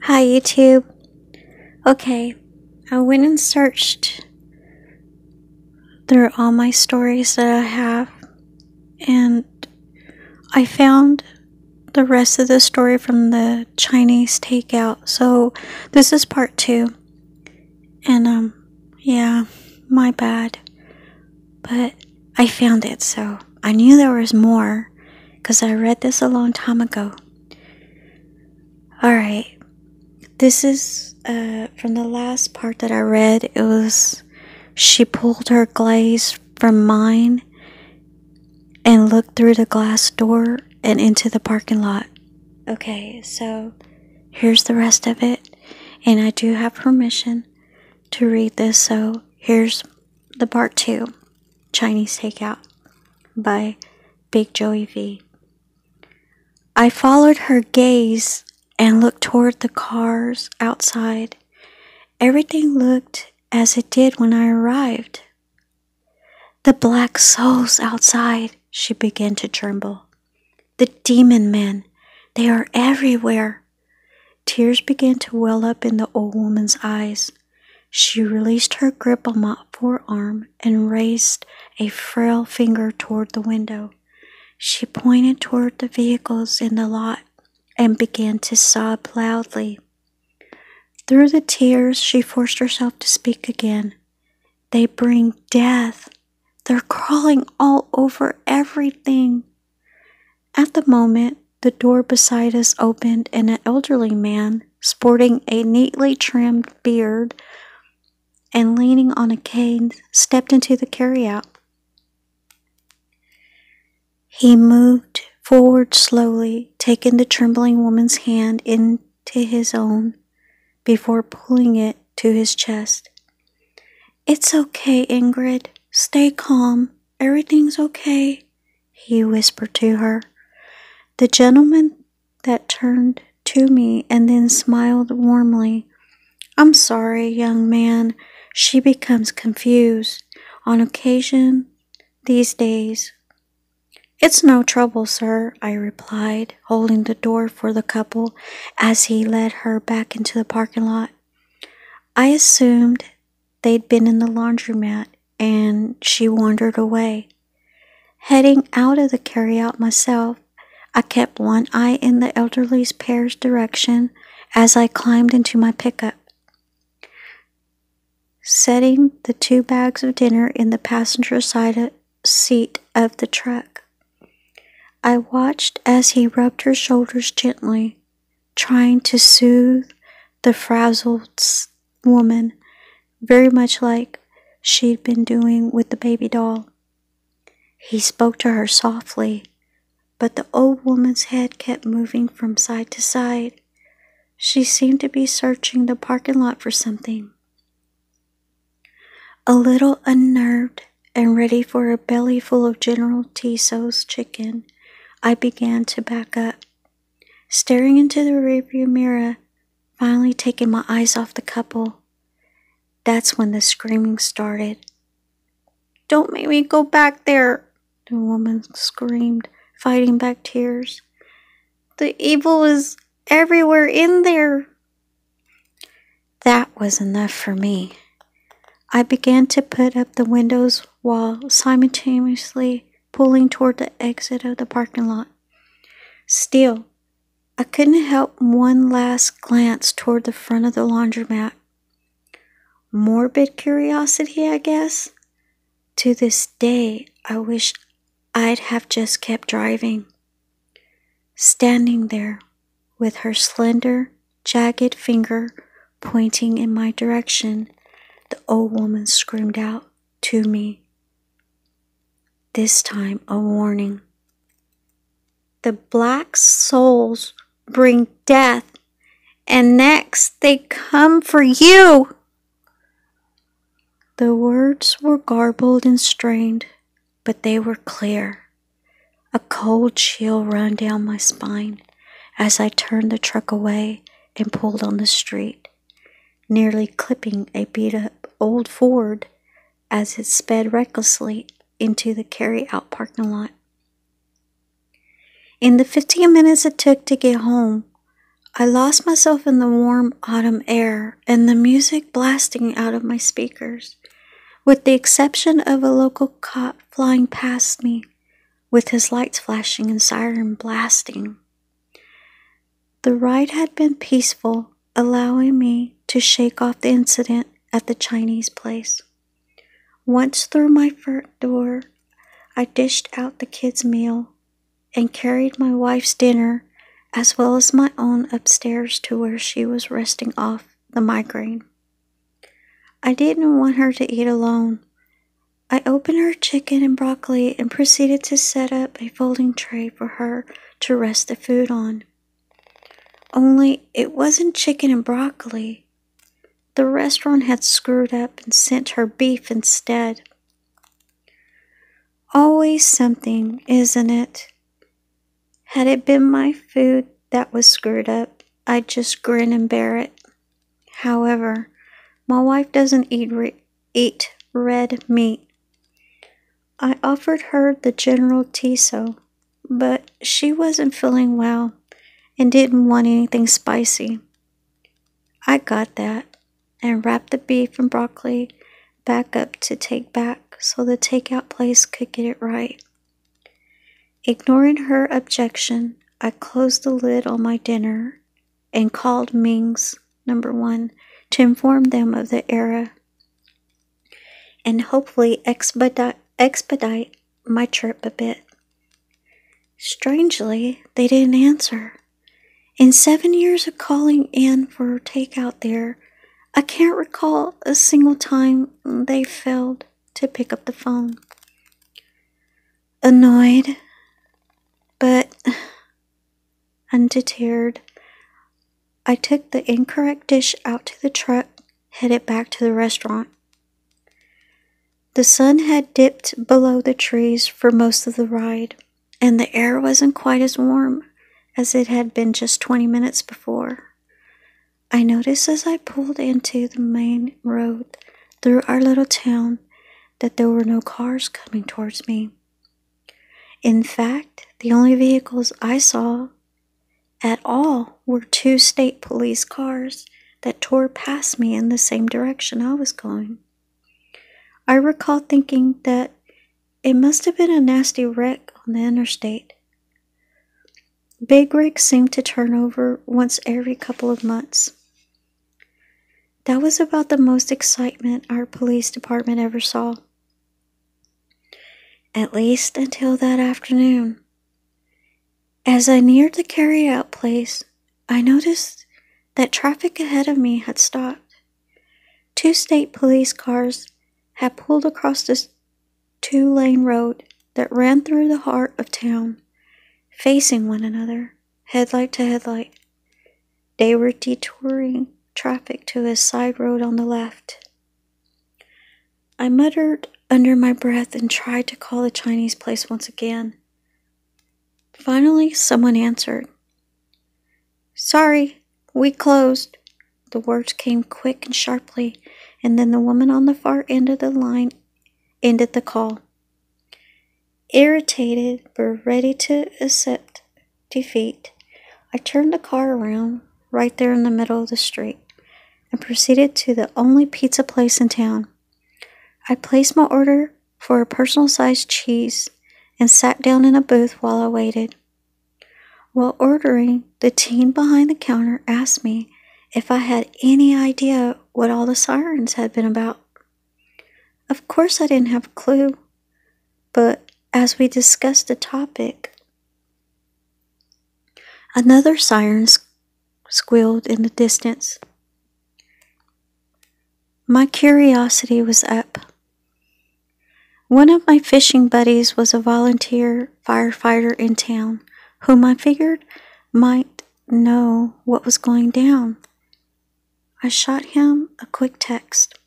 Hi YouTube. Okay, I went and searched through all my stories that I have, and I found the rest of the story from the Chinese Takeout. So this is part 2. And yeah, my bad. But I found it, so I knew there was more because I read this a long time ago. Alright, this is from the last part that I read. It was she pulled her glaze from mine and looked through the glass door and into the parking lot. Okay, so here's the rest of it, and I do have permission to read this, so here's the part 2, Chinese Takeout by BigJoeyV. I followed her gaze and looked toward the cars outside. Everything looked as it did when I arrived. The black souls outside, she began to tremble. The demon men, they are everywhere. Tears began to well up in the old woman's eyes. She released her grip on my forearm and raised a frail finger toward the window. She pointed toward the vehicles in the lot and began to sob loudly. Through the tears, she forced herself to speak again. They bring death. They're crawling all over everything. At the moment, the door beside us opened and an elderly man, sporting a neatly trimmed beard and leaning on a cane, stepped into the carryout. He moved forward slowly, taking the trembling woman's hand into his own before pulling it to his chest. "It's okay, Ingrid. Stay calm. Everything's okay," he whispered to her. The gentleman that turned to me and then smiled warmly. "I'm sorry, young man." She becomes confused on occasion these days. "It's no trouble, sir," I replied, holding the door for the couple as he led her back into the parking lot. I assumed they'd been in the laundromat, and she wandered away. Heading out of the carryout myself, I kept one eye in the elderly pair's direction as I climbed into my pickup. Setting the 2 bags of dinner in the passenger side seat of the truck, I watched as he rubbed her shoulders gently, trying to soothe the frazzled woman, very much like she'd been doing with the baby doll. He spoke to her softly, but the old woman's head kept moving from side to side. She seemed to be searching the parking lot for something. A little unnerved and ready for a belly full of General Tso's chicken, I began to back up, staring into the rearview mirror, finally taking my eyes off the couple. That's when the screaming started. "Don't make me go back there," the woman screamed, fighting back tears. "The evil is everywhere in there." That was enough for me. I began to put up the windows while simultaneously pulling toward the exit of the parking lot. Still, I couldn't help one last glance toward the front of the laundromat. Morbid curiosity, I guess. To this day, I wish I'd have just kept driving. Standing there, with her slender, jagged finger pointing in my direction, the old woman screamed out to me. This time a warning. "The black souls bring death, and next they come for you." The words were garbled and strained, but they were clear. A cold chill ran down my spine as I turned the truck away and pulled on the street, nearly clipping a beat-up old Ford as it sped recklessly into the carry-out parking lot. In the 15 minutes it took to get home, I lost myself in the warm autumn air and the music blasting out of my speakers, with the exception of a local cop flying past me with his lights flashing and siren blasting. The ride had been peaceful, allowing me to shake off the incident at the Chinese place. Once through my front door, I dished out the kids' meal and carried my wife's dinner as well as my own upstairs to where she was resting off the migraine. I didn't want her to eat alone. I opened her chicken and broccoli and proceeded to set up a folding tray for her to rest the food on. Only it wasn't chicken and broccoli. The restaurant had screwed up and sent her beef instead. Always something, isn't it? Had it been my food that was screwed up, I'd just grin and bear it. However, my wife doesn't eat red meat. I offered her the General Tso, but she wasn't feeling well and didn't want anything spicy. I got that and wrapped the beef and broccoli back up to take back so the takeout place could get it right. Ignoring her objection, I closed the lid on my dinner and called Ming's #1 to inform them of the error and hopefully expedite my trip a bit. Strangely, they didn't answer. In 7 years of calling in for takeout there, I can't recall a single time they failed to pick up the phone. Annoyed, but undeterred, I took the incorrect dish out to the truck, headed back to the restaurant. The sun had dipped below the trees for most of the ride, and the air wasn't quite as warm as it had been just 20 minutes before. I noticed as I pulled into the main road through our little town that there were no cars coming towards me. In fact, the only vehicles I saw at all were 2 state police cars that tore past me in the same direction I was going. I recall thinking that it must have been a nasty wreck on the interstate. Big rigs seemed to turn over once every couple of months. That was about the most excitement our police department ever saw. At least until that afternoon. As I neared the carry-out place, I noticed that traffic ahead of me had stopped. 2 state police cars had pulled across this 2-lane road that ran through the heart of town, facing one another, headlight to headlight. They were detouring traffic to a side road on the left. I muttered under my breath and tried to call the Chinese place once again. Finally, someone answered. "Sorry, we closed." The words came quick and sharply, and then the woman on the far end of the line ended the call. Irritated but ready to accept defeat, I turned the car around right there in the middle of the street and proceeded to the only pizza place in town. I placed my order for a personal-sized cheese and sat down in a booth while I waited. While ordering, the teen behind the counter asked me if I had any idea what all the sirens had been about. Of course I didn't have a clue, but as we discussed the topic, another siren squealed in the distance. My curiosity was up. One of my fishing buddies was a volunteer firefighter in town, whom I figured might know what was going down. I shot him a quick text.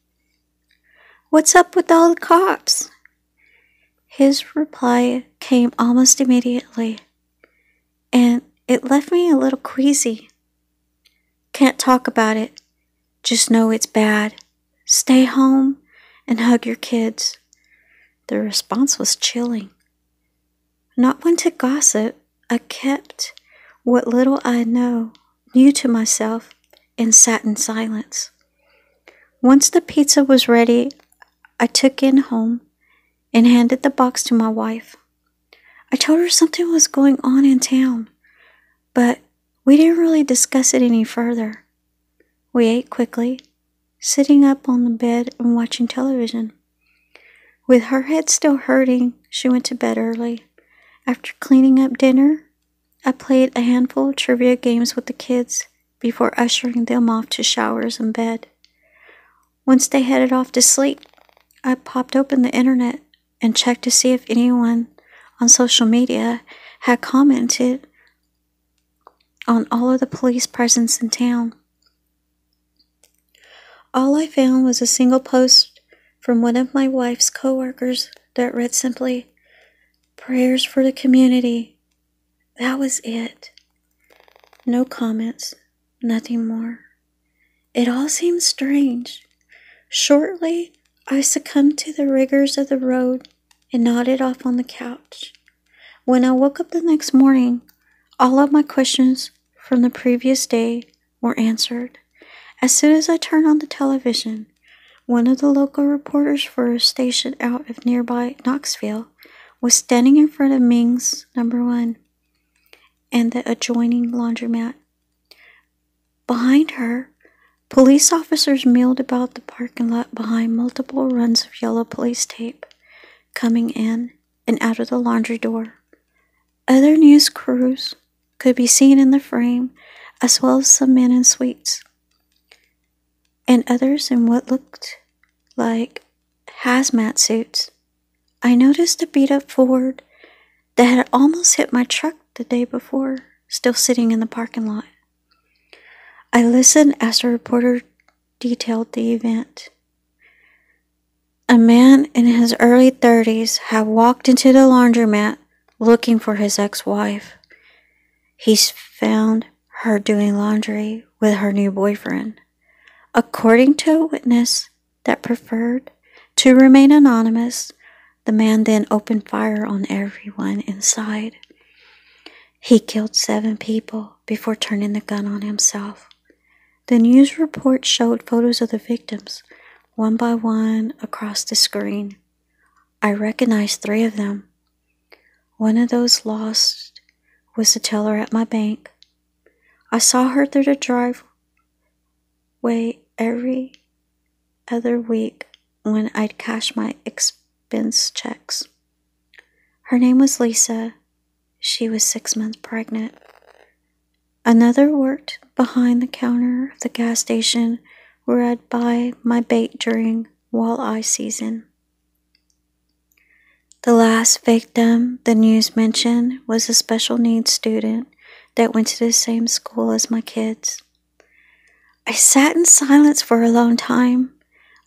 "What's up with all the cops?" His reply came almost immediately, and it left me a little queasy. "Can't talk about it. Just know it's bad. Stay home and hug your kids." The response was chilling. Not one to gossip, I kept what little I know new to myself, and sat in silence. Once the pizza was ready, I took it home and handed the box to my wife. I told her something was going on in town, but we didn't really discuss it any further. We ate quickly, sitting up on the bed and watching television. With her head still hurting, she went to bed early. After cleaning up dinner, I played a handful of trivia games with the kids before ushering them off to showers and bed. Once they headed off to sleep, I popped open the internet and checked to see if anyone on social media had commented on all of the police presence in town. All I found was a single post from one of my wife's coworkers that read simply, "Prayers for the community." That was it. No comments, nothing more. It all seemed strange. Shortly, I succumbed to the rigors of the road and nodded off on the couch. When I woke up the next morning, all of my questions from the previous day were answered. As soon as I turned on the television, one of the local reporters for a station out of nearby Knoxville was standing in front of Ming's #1 and the adjoining laundromat. Behind her, police officers milled about the parking lot behind multiple runs of yellow police tape, coming in and out of the laundry door. Other news crews could be seen in the frame, as well as some men in suites, and others in what looked like hazmat suits. I noticed a beat-up Ford that had almost hit my truck the day before, still sitting in the parking lot. I listened as the reporter detailed the event. A man in his early 30s had walked into the laundromat looking for his ex-wife. He's found her doing laundry with her new boyfriend. According to a witness that preferred to remain anonymous, the man then opened fire on everyone inside. He killed 7 people before turning the gun on himself. The news report showed photos of the victims, one by one, across the screen. I recognized 3 of them. One of those lost was the teller at my bank. I saw her through the driveway every other week when I'd cash my expense checks. Her name was Lisa. She was 6 months pregnant. Another worked behind the counter of the gas station where I'd buy my bait during walleye season. The last victim the news mentioned was a special needs student that went to the same school as my kids. I sat in silence for a long time.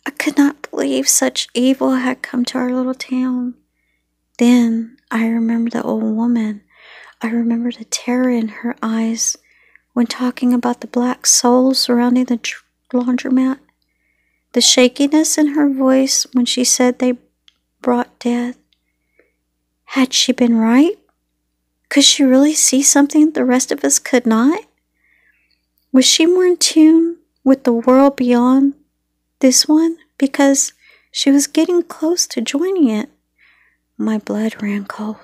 I could not believe such evil had come to our little town. Then I remembered the old woman. I remembered the terror in her eyes when talking about the black souls surrounding the laundromat. The shakiness in her voice when she said they brought death. Had she been right? Could she really see something the rest of us could not? Was she more in tune with the world beyond this one? Because she was getting close to joining it. My blood ran cold.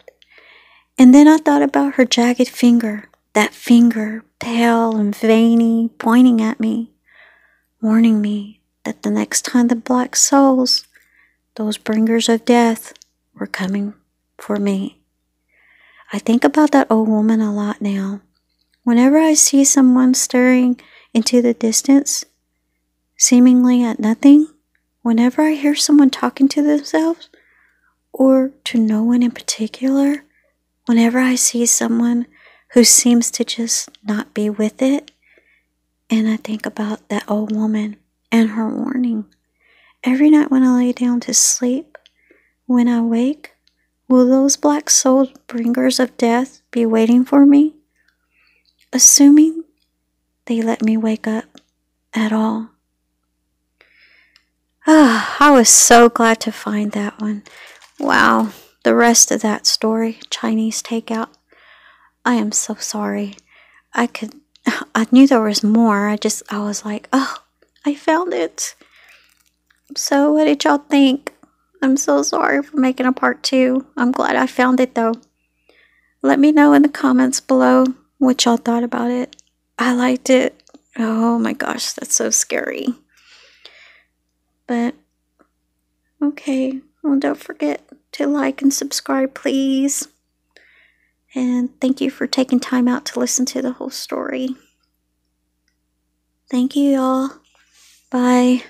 And then I thought about her jagged finger, that finger, pale and veiny, pointing at me, warning me that the next time the black souls, those bringers of death, were coming for me. I think about that old woman a lot now. Whenever I see someone staring into the distance, seemingly at nothing, whenever I hear someone talking to themselves, or to no one in particular, whenever I see someone who seems to just not be with it, and I think about that old woman and her warning. Every night when I lay down to sleep, when I wake, will those black soul bringers of death be waiting for me? Assuming they let me wake up at all. I was so glad to find that one. Wow, the rest of that story, Chinese Takeout. I am so sorry. I could I knew there was more. I was like, oh, I found it. So what did y'all think? I'm so sorry for making a part 2. I'm glad I found it though. Let me know in the comments below what y'all thought about it. I liked it. Oh my gosh, that's so scary. But, okay. Well, don't forget to like and subscribe, please. And thank you for taking time out to listen to the whole story. Thank you, y'all. Bye.